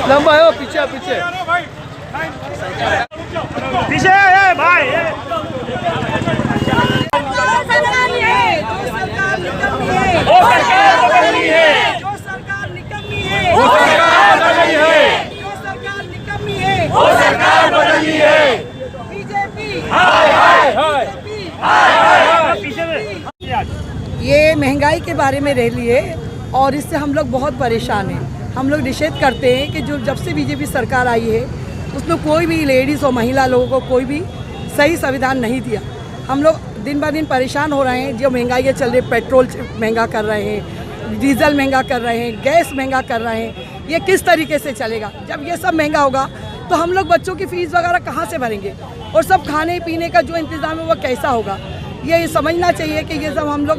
लंबा है वो, पीछे पीछे पीछे है भाई। वो सरकार बदलनी है, जो सरकार निकम्मी है, वो सरकार बदलनी है, जो सरकार निकम्मी है, वो सरकार बदलनी है। बीजेपी हाय हाय हाय हाय। ये महंगाई के बारे में रैली है और इससे हम लोग बहुत परेशान हैं। हम लोग निषेध करते हैं कि जो जब से बीजेपी सरकार आई है उसमें कोई भी लेडीज़ और महिला लोगों को कोई भी सही संविधान नहीं दिया। हम लोग दिन ब दिन परेशान हो रहे हैं। जो महंगाई चल रही, पेट्रोल महंगा कर रहे हैं, डीजल महंगा कर रहे हैं, गैस महंगा कर रहे हैं। ये किस तरीके से चलेगा? जब ये सब महंगा होगा तो हम लोग बच्चों की फ़ीस वगैरह कहाँ से भरेंगे? और सब खाने पीने का जो इंतज़ाम है वो कैसा होगा? ये समझना चाहिए कि ये सब हम लोग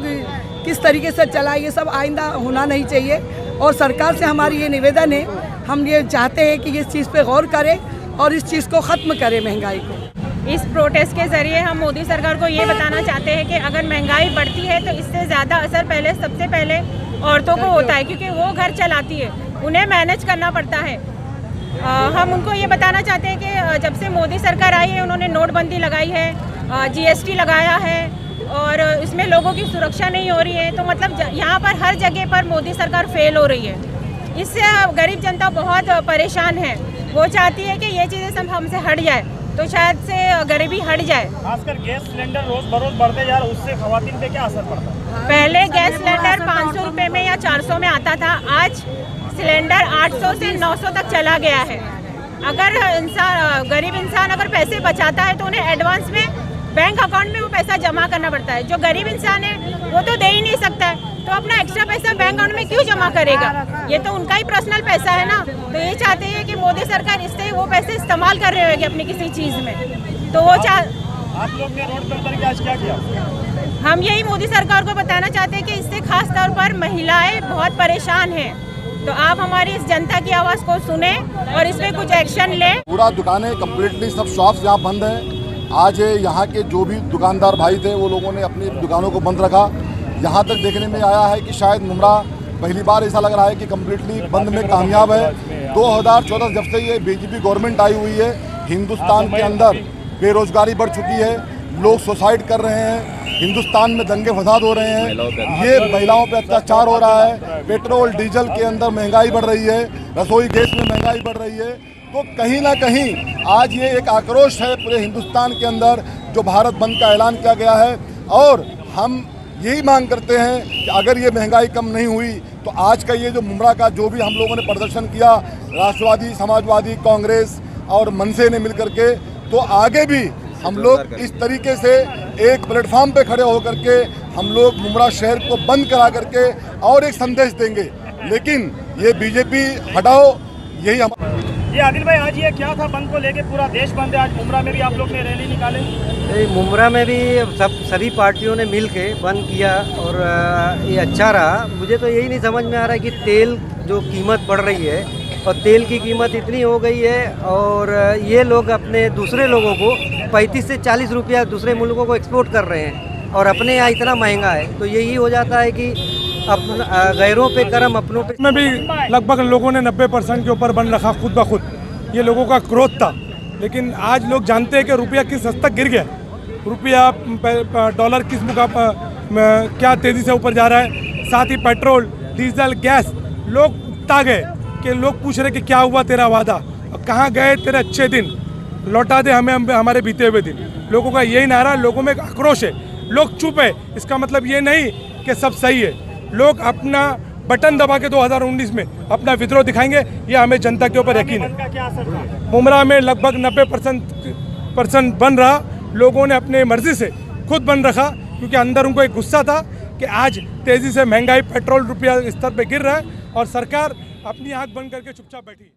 किस तरीके से चलाए, ये सब आइंदा होना नहीं चाहिए। और सरकार से हमारी ये निवेदन है, हम ये चाहते हैं कि इस चीज़ पे गौर करें और इस चीज़ को ख़त्म करें, महंगाई को। इस प्रोटेस्ट के ज़रिए हम मोदी सरकार को ये बताना चाहते हैं कि अगर महंगाई बढ़ती है तो इससे ज़्यादा असर सबसे पहले औरतों को होता है, क्योंकि वो घर चलाती है, उन्हें मैनेज करना पड़ता है। हम उनको ये बताना चाहते हैं कि जब से मोदी सरकार आई है उन्होंने नोटबंदी लगाई है, GST लगाया है और इसमें लोगों की सुरक्षा नहीं हो रही है। तो मतलब यहाँ पर हर जगह पर मोदी सरकार फेल हो रही है। इससे गरीब जनता बहुत परेशान है। वो चाहती है कि ये चीज़ें सब हमसे हट जाए तो शायद से गरीबी हट जाए। खासकर गैस सिलेंडर रोज बरोज बढ़ते जा रहा है, उससे खवातीन पे क्या असर पड़ता है? पहले गैस सिलेंडर 500 रुपये में या 400 में आता था, आज सिलेंडर 800 से 900 तक चला गया है। अगर गरीब इंसान अगर पैसे बचाता है तो उन्हें एडवांस में बैंक अकाउंट में वो पैसा जमा करना पड़ता है। जो गरीब इंसान है वो तो दे ही नहीं सकता है, तो अपना एक्स्ट्रा पैसा बैंक अकाउंट में क्यों जमा करेगा? ये तो उनका ही पर्सनल पैसा है ना। तो ये चाहते हैं कि मोदी सरकार इससे वो पैसे इस्तेमाल कर रहे होंगे अपनी किसी चीज़ में। तो वो आप लोग ने रोड पर उतर के आज क्या किया? हम यही मोदी सरकार को बताना चाहते हैं कि इससे खास तौर पर महिलाएं बहुत परेशान हैं। तो आप हमारी इस जनता की आवाज़ को सुने और इसमें कुछ एक्शन लें। पूरा दुकानें कम्प्लीटली सब शॉप्स यहाँ बंद हैं। आज यहाँ के जो भी दुकानदार भाई थे वो लोगों ने अपनी दुकानों को बंद रखा। यहाँ तक देखने में आया है कि शायद मुमरा पहली बार ऐसा लग रहा है कि कम्प्लीटली बंद में कामयाब है। 2014 जब से ये बीजेपी गवर्नमेंट आई हुई है, हिंदुस्तान के अंदर बेरोजगारी बढ़ चुकी है, लोग सुसाइड कर रहे हैं, हिंदुस्तान में दंगे फसाद हो रहे हैं, ये महिलाओं पे अत्याचार हो रहा है, पेट्रोल डीजल के अंदर महंगाई बढ़ रही है, रसोई गैस में महंगाई बढ़ रही है। तो कहीं ना कहीं आज ये एक आक्रोश है पूरे हिंदुस्तान के अंदर जो भारत बंद का ऐलान किया गया है। और हम यही मांग करते हैं कि अगर ये महंगाई कम नहीं हुई तो आज का ये जो मुमरा का जो भी हम लोगों ने प्रदर्शन किया, राष्ट्रवादी, समाजवादी, कांग्रेस और मनसे ने मिलकर के, तो आगे भी हम लोग इस तरीके से एक प्लेटफॉर्म पे खड़े होकर के हम लोग मुमरा शहर को बंद करा करके और एक संदेश देंगे। लेकिन ये बीजेपी हटाओ, यही हम। ये आदिल भाई, आज ये क्या था बंद को लेके? पूरा देश बंद है, आज मुमरा में भी आप लोग ने रैली निकाले। मुमरा में भी सभी पार्टियों ने मिल के बंद किया और ये अच्छा रहा। मुझे तो यही नहीं समझ में आ रहा है कि तेल जो कीमत बढ़ रही है और तेल की कीमत इतनी हो गई है और ये लोग अपने दूसरे लोगों को 35 से 40 रुपया दूसरे मुल्कों को एक्सपोर्ट कर रहे हैं और अपने यहाँ इतना महंगा है। तो यही हो जाता है कि गैरों पे करम अपनों पे। में भी लगभग लोगों ने 90% के ऊपर बन रखा खुद ब खुद। ये लोगों का क्रोध था, लेकिन आज लोग जानते हैं कि रुपया किस हद तक गिर गया, रुपया डॉलर किस क्या तेज़ी से ऊपर जा रहा है। साथ ही पेट्रोल डीजल गैस, लोग उकता गए कि लोग पूछ रहे कि क्या हुआ तेरा वादा, कहाँ गए तेरे अच्छे दिन, लौटा दे हमें हमारे बीते हुए दिन। लोगों का यही नारा, लोगों में आक्रोश है, लोग चुप है। इसका मतलब ये नहीं कि सब सही है। लोग अपना बटन दबा के 2019 में अपना विद्रोह दिखाएंगे, ये हमें जनता के ऊपर यकीन है। मुमरा में लगभग 90% बन रहा, लोगों ने अपने मर्जी से खुद बन रखा, क्योंकि अंदर उनको एक गुस्सा था कि आज तेज़ी से महंगाई, पेट्रोल रुपया स्तर पे गिर रहा है और सरकार अपनी आँख बंद करके चुपचाप बैठी है।